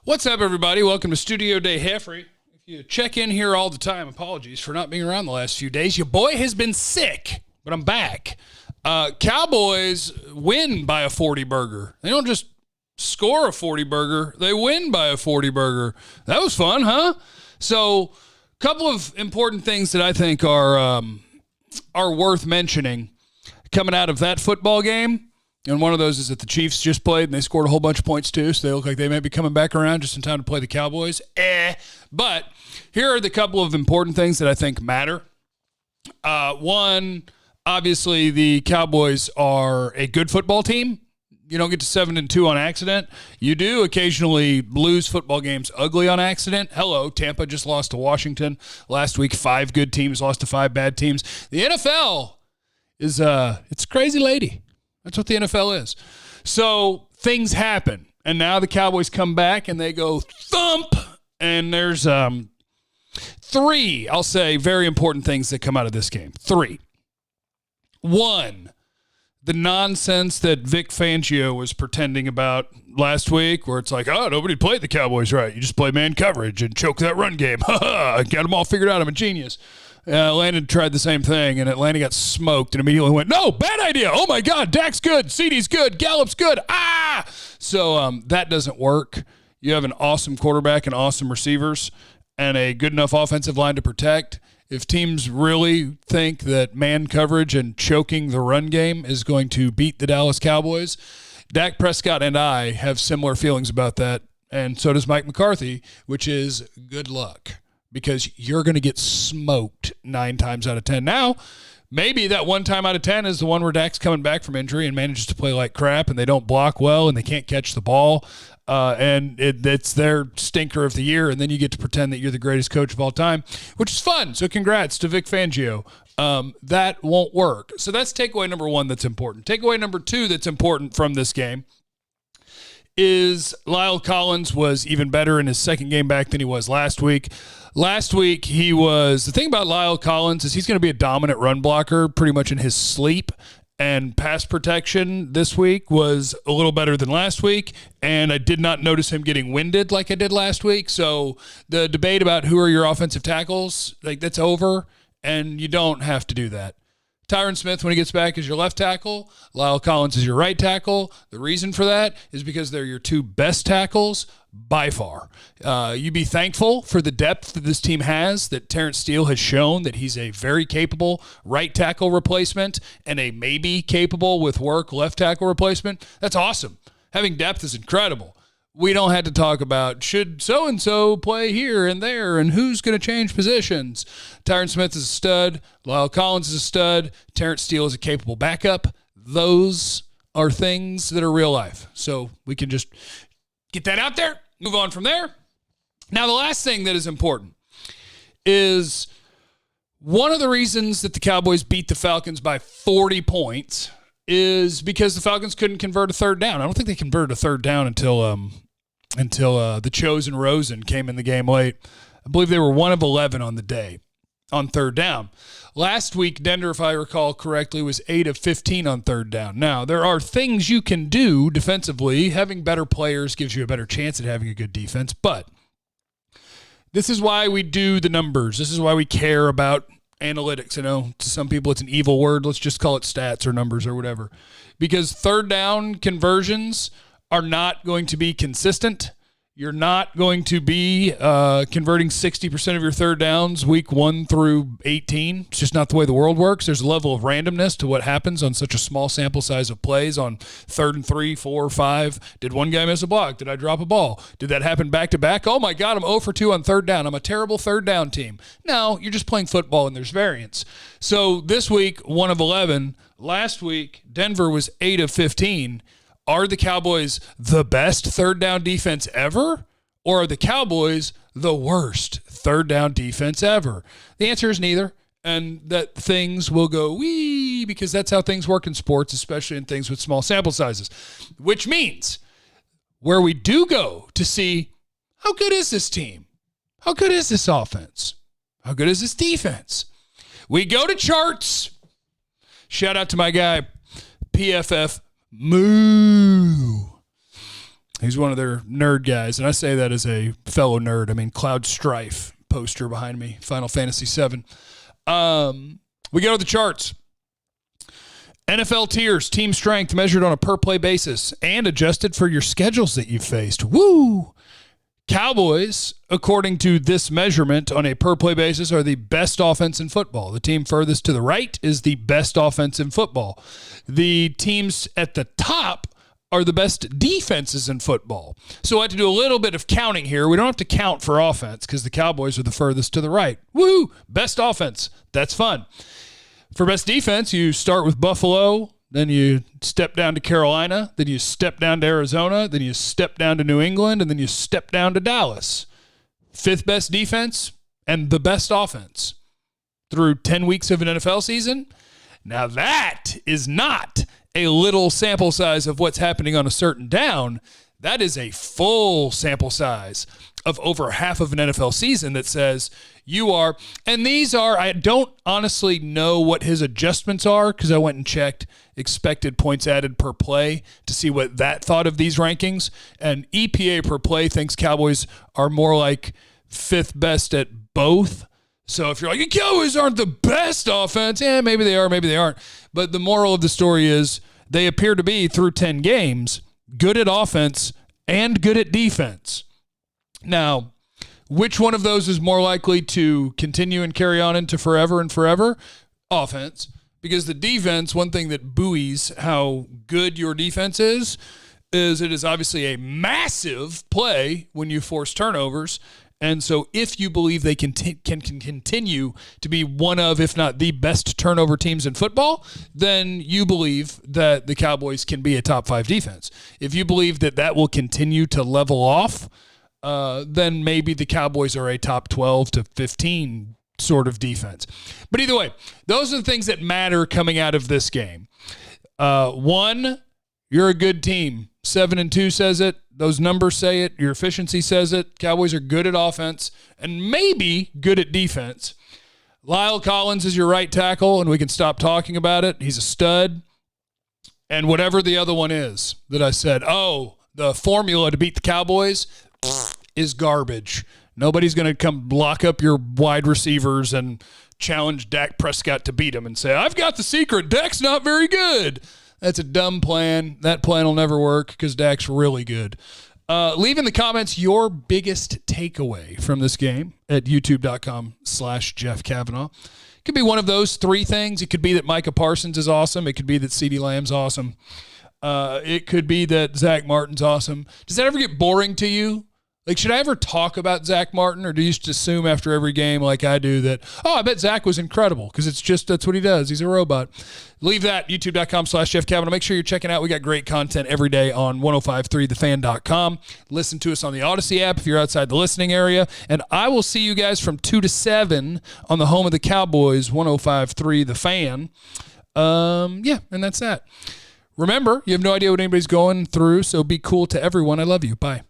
What's up, everybody? Welcome to Studio Day Heffrey. If you check in here all the time, apologies for not being around the last few days. Your boy has been sick, but I'm back. Cowboys win by a 40-burger. They don't just score a 40-burger. They win by a 40-burger. That was fun, huh? So, a couple of important things that I think are worth mentioning coming out of that football game. And one of those is that the Chiefs just played and they scored a whole bunch of points too, so they look like they may be coming back around just in time to play the Cowboys. But here are the couple of important things that I think matter. One, obviously the Cowboys are a good football team. You don't get to 7-2 on accident. You do occasionally lose football games ugly on accident. Hello, Tampa just lost to Washington last week. 5 good teams lost to 5 bad teams. The NFL is it's a crazy lady. That's what the NFL is. So things happen, and now the Cowboys come back, and they go thump, and there's 3, I'll say, very important things that come out of this game. 3. 1, the nonsense that Vic Fangio was pretending about last week, where it's like, oh, nobody played the Cowboys right. You just play man coverage and choke that run game. I got them all figured out. I'm a genius. Atlanta tried the same thing, and Atlanta got smoked and immediately went, no, bad idea. Oh, my God, Dak's good. CeeDee's good. Gallup's good. So that doesn't work. You have an awesome quarterback and awesome receivers and a good enough offensive line to protect. If teams really think that man coverage and choking the run game is going to beat the Dallas Cowboys, Dak Prescott and I have similar feelings about that, and so does Mike McCarthy, which is good luck. Because you're going to get smoked 9 times out of 10. Now, maybe that 1 time out of 10 is the one where Dak's coming back from injury and manages to play like crap, and they don't block well, and they can't catch the ball, and it's their stinker of the year, and then you get to pretend that you're the greatest coach of all time, which is fun. So congrats to Vic Fangio. That won't work. So that's takeaway number 1 that's important. Takeaway number 2 that's important from this game is Lyle Collins was even better in his second game back than he was last week. Last week, the thing about Lyle Collins is he's going to be a dominant run blocker pretty much in his sleep, and pass protection this week was a little better than last week, and I did not notice him getting winded like I did last week. So the debate about who are your offensive tackles, that's over, and you don't have to do that. Tyron Smith, when he gets back, is your left tackle. Lyle Collins is your right tackle. The reason for that is because they're your 2 best tackles by far. You be thankful for the depth that this team has, that Terence Steele has shown that he's a very capable right tackle replacement and a maybe capable with work left tackle replacement. That's awesome. Having depth is incredible. We don't have to talk about should so-and-so play here and there and who's going to change positions. Tyron Smith is a stud. Lyle Collins is a stud. Terence Steele is a capable backup. Those are things that are real life. So we can just get that out there, move on from there. Now, the last thing that is important is one of the reasons that the Cowboys beat the Falcons by 40 points is because the Falcons couldn't convert a third down. I don't think they converted a third down until the chosen Rosen came in the game late. I believe they were 1 of 11 on the day on third down. Last week, Denver, if I recall correctly, was 8 of 15 on third down. Now, there are things you can do defensively. Having better players gives you a better chance at having a good defense, but this is why we do the numbers. This is why we care about analytics. I know to some people it's an evil word. Let's just call it stats or numbers or whatever. Because third down conversions are not going to be consistent. You're not going to be converting 60% of your third downs week 1 through 18. It's just not the way the world works. There's a level of randomness to what happens on such a small sample size of plays on 3rd and 3, 4, 5. Did one guy miss a block? Did I drop a ball? Did that happen back-to-back? Oh, my God, I'm 0 for 2 on third down. I'm a terrible third down team. No, you're just playing football and there's variance. So this week, 1 of 11. Last week, Denver was 8 of 15. Are the Cowboys the best third down defense ever? Or are the Cowboys the worst third down defense ever? The answer is neither. And that things will go wee because that's how things work in sports, especially in things with small sample sizes. Which means where we do go to see how good is this team? How good is this offense? How good is this defense? We go to charts. Shout out to my guy, PFF Moo. He's one of their nerd guys, and I say that as a fellow nerd. I mean, Cloud Strife poster behind me, Final Fantasy VII. We go to the charts. NFL tiers, team strength measured on a per-play basis and adjusted for your schedules that you've faced. Woo! Cowboys, according to this measurement on a per-play basis, are the best offense in football. The team furthest to the right is the best offense in football. The teams at the top are the best defenses in football. So I have to do a little bit of counting here. We don't have to count for offense because the Cowboys are the furthest to the right. Woo! Best offense. That's fun. For best defense, you start with Buffalo, then you step down to Carolina, then you step down to Arizona, then you step down to New England, and then you step down to Dallas. Fifth best defense and the best offense through 10 weeks of an NFL season. Now that is not a little sample size of what's happening on a certain down. That is a full sample size of over half of an NFL season that says you are, and these are, I don't honestly know what his adjustments are because I went and checked expected points added per play to see what that thought of these rankings. And EPA per play thinks Cowboys are more like fifth best at both. So if you're like, the Cowboys aren't the best offense, maybe they are, maybe they aren't. But the moral of the story is they appear to be, through 10 games, good at offense and good at defense. Now, which one of those is more likely to continue and carry on into forever and forever? Offense. Because the defense, one thing that buoys how good your defense is it is obviously a massive play when you force turnovers. And so if you believe they can continue to be one of, if not the best turnover teams in football, then you believe that the Cowboys can be a top 5 defense. If you believe that that will continue to level off, then maybe the Cowboys are a top 12 to 15 sort of defense. But either way, those are the things that matter coming out of this game. One, you're a good team. 7-2 says it. Those numbers say it. Your efficiency says it. Cowboys are good at offense and maybe good at defense. Lyle Collins is your right tackle, and we can stop talking about it. He's a stud. And whatever the other one is that I said, the formula to beat the Cowboys is garbage. Nobody's going to come lock up your wide receivers and challenge Dak Prescott to beat him and say, I've got the secret. Dak's not very good. That's a dumb plan. That plan will never work because Dak's really good. Leave in the comments your biggest takeaway from this game at youtube.com/Jeff Cavanaugh. It could be one of those 3 things. It could be that Micah Parsons is awesome. It could be that CeeDee Lamb's awesome. It could be that Zach Martin's awesome. Does that ever get boring to you? Like, should I ever talk about Zach Martin, or do you just assume after every game like I do that, I bet Zach was incredible because that's what he does. He's a robot. Leave that, youtube.com/Jeff Cavanaugh. Make sure you're checking out. We got great content every day on 1053thefan.com. Listen to us on the Odyssey app if you're outside the listening area. And I will see you guys from 2 to 7 on the home of the Cowboys, 1053 The Fan. And that's that. Remember, you have no idea what anybody's going through, so be cool to everyone. I love you. Bye.